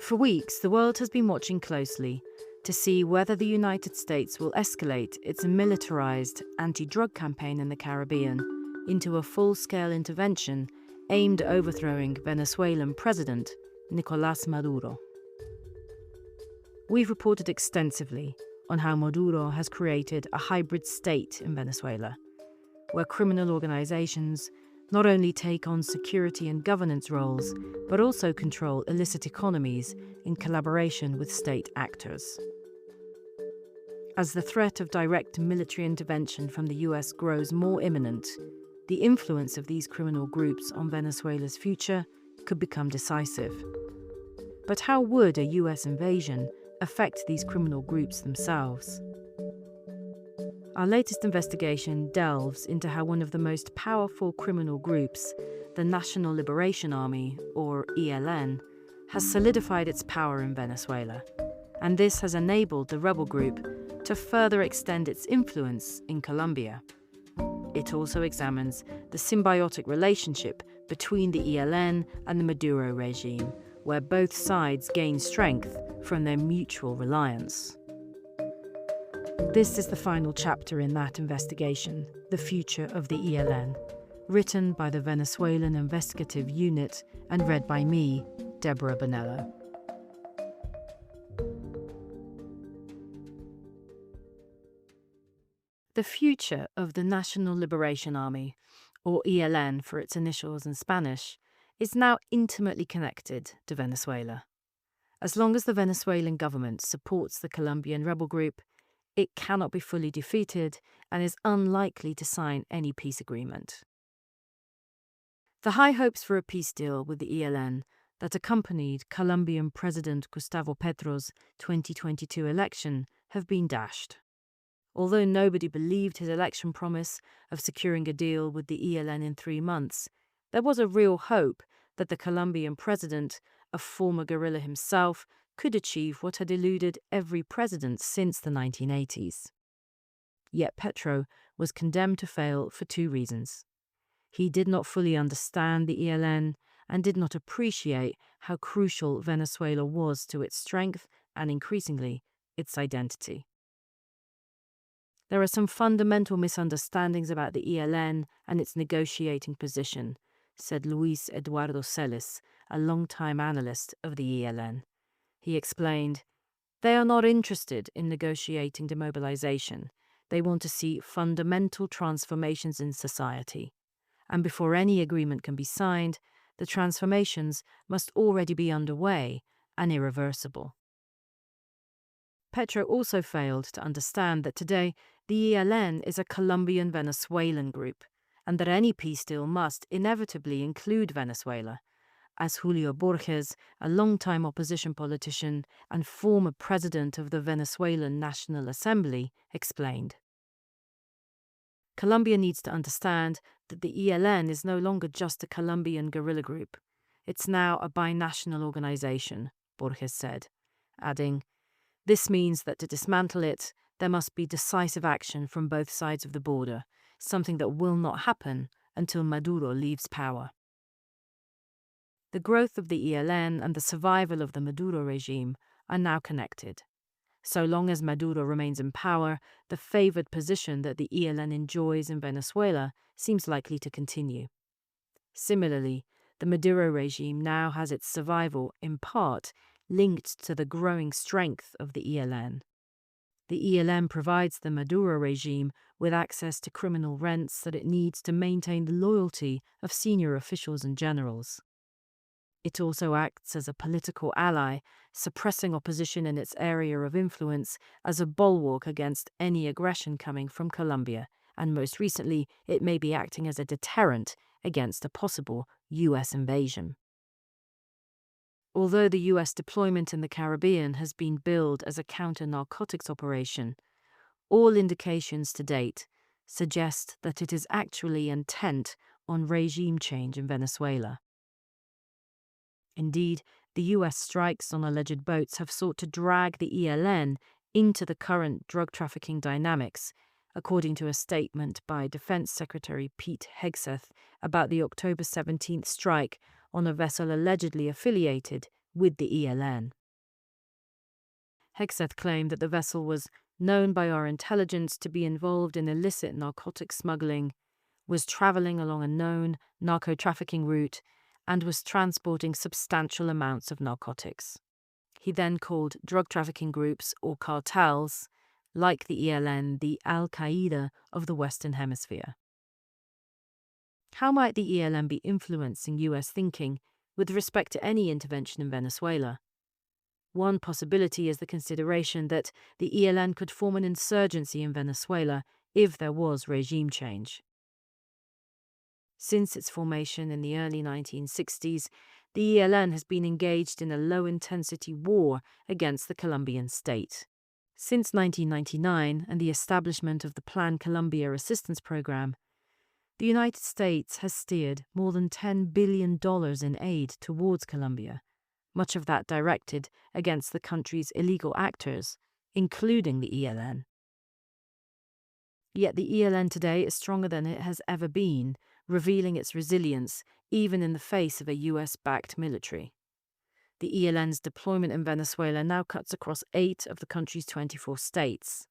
For weeks, the world has been watching closely to see whether the United States will escalate its militarized anti-drug campaign in the Caribbean into a full-scale intervention aimed at overthrowing Venezuelan President Nicolás Maduro. We've reported extensively on how Maduro has created a hybrid state in Venezuela, where criminal organizations not only take on security and governance roles, but also control illicit economies in collaboration with state actors. As the threat of direct military intervention from the US grows more imminent, the influence of these criminal groups on Venezuela's future could become decisive. But how would a US invasion affect these criminal groups themselves? Our latest investigation delves into how one of the most powerful criminal groups, the National Liberation Army, or ELN, has solidified its power in Venezuela, and this has enabled the rebel group to further extend its influence in Colombia. It also examines the symbiotic relationship between the ELN and the Maduro regime, where both sides gain strength from their mutual reliance. This is the final chapter in that investigation, The Future of the ELN, written by the Venezuelan Investigative Unit and read by me, Deborah Bonello. The future of the National Liberation Army, or ELN for its initials in Spanish, is now intimately connected to Venezuela. As long as the Venezuelan government supports the Colombian rebel group, it cannot be fully defeated and is unlikely to sign any peace agreement. The high hopes for a peace deal with the ELN that accompanied Colombian President Gustavo Petro's 2022 election have been dashed. Although nobody believed his election promise of securing a deal with the ELN in 3 months, there was a real hope that the Colombian president, a former guerrilla himself, could achieve what had eluded every president since the 1980s. Yet Petro was condemned to fail for 2 reasons. He did not fully understand the ELN and did not appreciate how crucial Venezuela was to its strength and, increasingly, its identity. There are some fundamental misunderstandings about the ELN and its negotiating position, said Luis Eduardo Celis, a longtime analyst of the ELN. He explained, "They are not interested in negotiating demobilization. They want to see fundamental transformations in society. And before any agreement can be signed, the transformations must already be underway and irreversible." Petro also failed to understand that today the ELN is a Colombian-Venezuelan group, and that any peace deal must inevitably include Venezuela, as Julio Borges, a longtime opposition politician and former president of the Venezuelan National Assembly, explained. Colombia needs to understand that the ELN is no longer just a Colombian guerrilla group. It's now a binational organization, Borges said, adding, "This means that to dismantle it, there must be decisive action from both sides of the border, something that will not happen until Maduro leaves power." The growth of the ELN and the survival of the Maduro regime are now connected. So long as Maduro remains in power, the favored position that the ELN enjoys in Venezuela seems likely to continue. Similarly, the Maduro regime now has its survival, in part, linked to the growing strength of the ELN. The ELN provides the Maduro regime with access to criminal rents that it needs to maintain the loyalty of senior officials and generals. It also acts as a political ally, suppressing opposition in its area of influence as a bulwark against any aggression coming from Colombia, and most recently, it may be acting as a deterrent against a possible US invasion. Although the US deployment in the Caribbean has been billed as a counter-narcotics operation, all indications to date suggest that it is actually intent on regime change in Venezuela. Indeed, the US strikes on alleged boats have sought to drag the ELN into the current drug trafficking dynamics, according to a statement by Defense Secretary Pete Hegseth about the October 17th strike on a vessel allegedly affiliated with the ELN. Hegseth claimed that the vessel was known by our intelligence to be involved in illicit narcotic smuggling, was traveling along a known narco-trafficking route, and was transporting substantial amounts of narcotics. He then called drug trafficking groups or cartels, like the ELN, the Al-Qaeda of the Western Hemisphere. How might the ELN be influencing US thinking with respect to any intervention in Venezuela? One possibility is the consideration that the ELN could form an insurgency in Venezuela if there was regime change. Since its formation in the early 1960s, the ELN has been engaged in a low-intensity war against the Colombian state. Since 1999 and the establishment of the Plan Colombia Assistance Program, the United States has steered more than $10 billion in aid towards Colombia, much of that directed against the country's illegal actors, including the ELN. Yet the ELN today is stronger than it has ever been, revealing its resilience even in the face of a US-backed military. The ELN's deployment in Venezuela now cuts across 8 of the country's 24 states.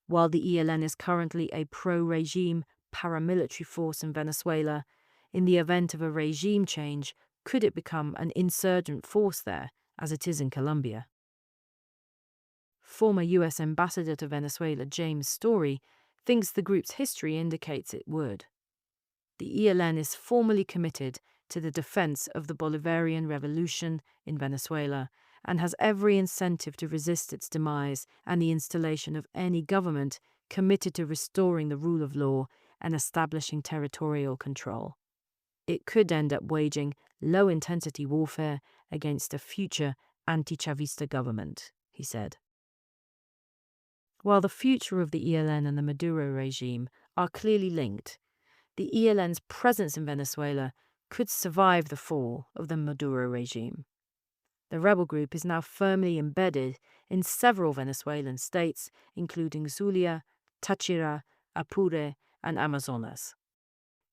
While the ELN is currently a pro-regime paramilitary force in Venezuela, in the event of a regime change, could it become an insurgent force there, as it is in Colombia? Former US Ambassador to Venezuela James Story thinks the group's history indicates it would. The ELN is formally committed to the defense of the Bolivarian Revolution in Venezuela and has every incentive to resist its demise and the installation of any government committed to restoring the rule of law and establishing territorial control. It could end up waging low-intensity warfare against a future anti-Chavista government, he said. While the future of the ELN and the Maduro regime are clearly linked, the ELN's presence in Venezuela could survive the fall of the Maduro regime. The rebel group is now firmly embedded in several Venezuelan states, including Zulia, Táchira, Apure, and Amazonas.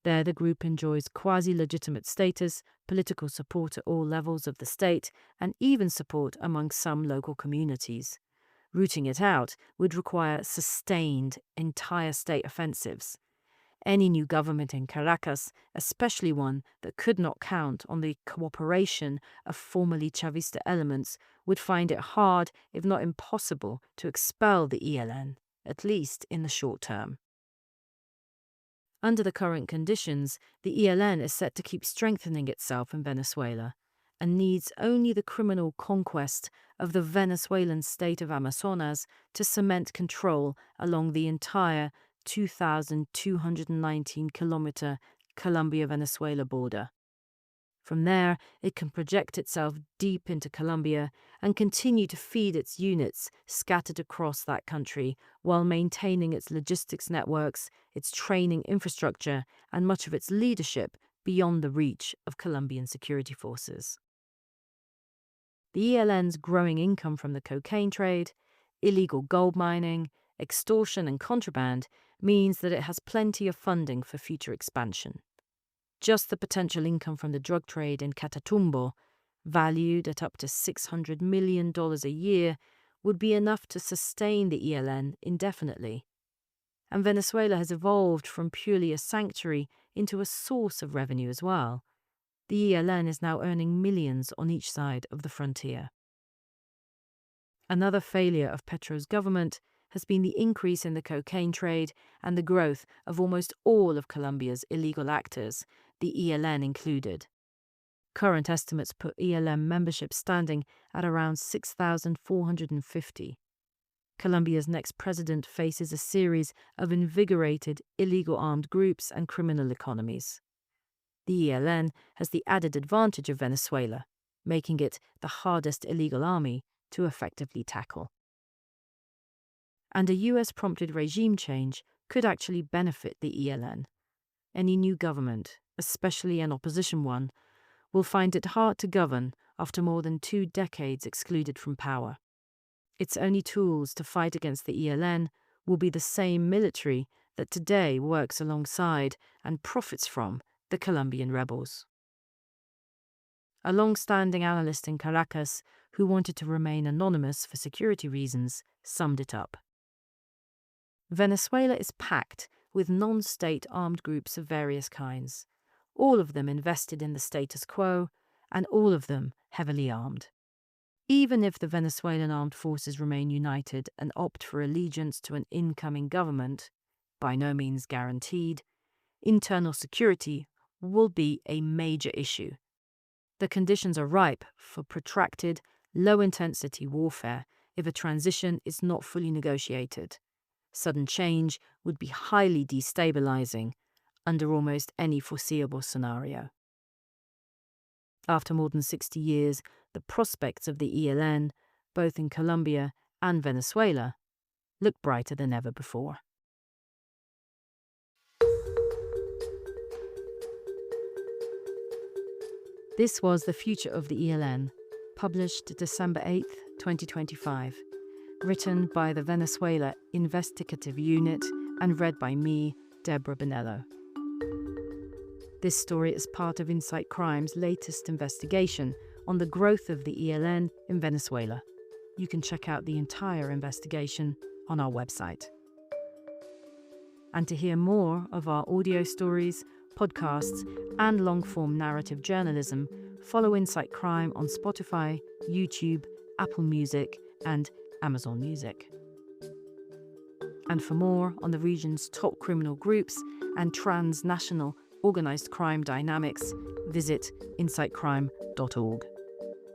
There, the group enjoys quasi-legitimate status, political support at all levels of the state, and even support among some local communities. Rooting it out would require sustained, entire state offensives. Any new government in Caracas, especially one that could not count on the cooperation of formerly Chavista elements, would find it hard, if not impossible, to expel the ELN, at least in the short term. Under the current conditions, the ELN is set to keep strengthening itself in Venezuela and needs only the criminal conquest of the Venezuelan state of Amazonas to cement control along the entire 2,219-kilometer Colombia-Venezuela border. From there, it can project itself deep into Colombia and continue to feed its units scattered across that country while maintaining its logistics networks, its training infrastructure, and much of its leadership beyond the reach of Colombian security forces. The ELN's growing income from the cocaine trade, illegal gold mining, extortion, and contraband means that it has plenty of funding for future expansion. Just the potential income from the drug trade in Catatumbo, valued at up to $600 million a year, would be enough to sustain the ELN indefinitely. And Venezuela has evolved from purely a sanctuary into a source of revenue as well. The ELN is now earning millions on each side of the frontier. Another failure of Petro's government has been the increase in the cocaine trade and the growth of almost all of Colombia's illegal actors, the ELN included. Current estimates put ELN membership standing at around 6,450. Colombia's next president faces a series of invigorated illegal armed groups and criminal economies. The ELN has the added advantage of Venezuela, making it the hardest illegal army to effectively tackle. And a US-prompted regime change could actually benefit the ELN. Any new government, especially an opposition one, will find it hard to govern after more than 2 decades excluded from power. Its only tools to fight against the ELN will be the same military that today works alongside and profits from the Colombian rebels. A long-standing analyst in Caracas, who wanted to remain anonymous for security reasons, summed it up. Venezuela is packed with non-state armed groups of various kinds, all of them invested in the status quo, and all of them heavily armed. Even if the Venezuelan armed forces remain united and opt for allegiance to an incoming government, by no means guaranteed, internal security will be a major issue. The conditions are ripe for protracted, low-intensity warfare if a transition is not fully negotiated. Sudden change would be highly destabilizing under almost any foreseeable scenario. After more than 60 years, the prospects of the ELN, both in Colombia and Venezuela, look brighter than ever before. This was The Future of the ELN, published December 8, 2025, written by the Venezuela Investigative Unit and read by me, Deborah Bonello. This story is part of Insight Crime's latest investigation on the growth of the ELN in Venezuela. You can check out the entire investigation on our website. And to hear more of our audio stories, podcasts, and long-form narrative journalism, follow Insight Crime on Spotify, YouTube, Apple Music, and Amazon Music. And for more on the region's top criminal groups and transnational organized crime dynamics, visit insightcrime.org.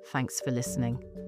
Thanks for listening.